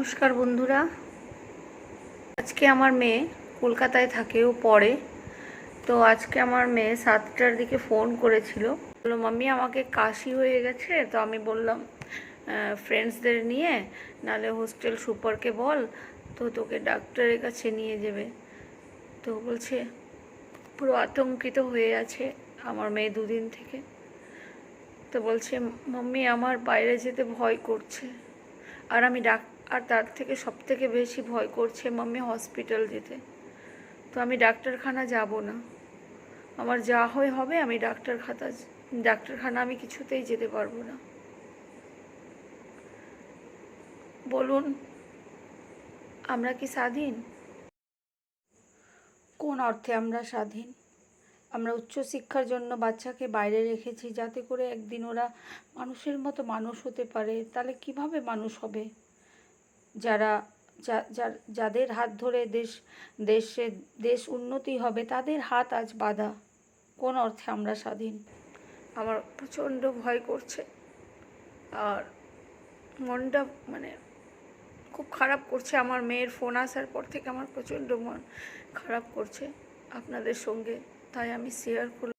নমস্কার বন্ধুরা, আজকে আমার মেয়ে কলকাতায় থাকে, ও পড়ে। তো আজকে আমার মেয়ে 7টার দিকে ফোন করেছিল, বললো মাম্মি আমাকে কাশি হয়ে গেছে। তো আমি বললাম ফ্রেন্ডসদের নিয়ে নালে হোস্টেল সুপারকে বল, তো তোকে ডাক্তারের কাছে নিয়ে যাবে। তো বলছে পুরো আতঙ্কিত হয়ে আছে আমার মেয়ে দুদিন থেকে। তো বলছে মাম্মি আমার বাইরে যেতে ভয় করছে, আর আর তার থেকে সবথেকে বেশি ভয় করছে মাম্মি হসপিটাল যেতে। তো আমি ডাক্তারখানা যাব না, আমার যা হয় হবে, আমি ডাক্তারখানা আমি কিছুতেই যেতে পারবো না। বলুন, আমরা কি স্বাধীন? কোন অর্থে আমরা স্বাধীন? আমরা উচ্চশিক্ষার জন্য বাচ্চাকে বাইরে রেখেছি, যাতে করে একদিন ওরা মানুষের মতো মানুষ হতে পারে। তাহলে কিভাবে মানুষ হবে? যারা যাদের হাত ধরে দেশ উন্নতি হবে, তাদের হাত আজ বাঁধা। কোন অর্থে আমরা স্বাধীন? আমার প্রচণ্ড ভয় করছে, আর মনটা খুব খারাপ করছে। আমার মেয়ের ফোন আসার পর থেকে আমার প্রচণ্ড মন খারাপ করছে আপনাদের সঙ্গে, তাই আমি শেয়ার করলাম।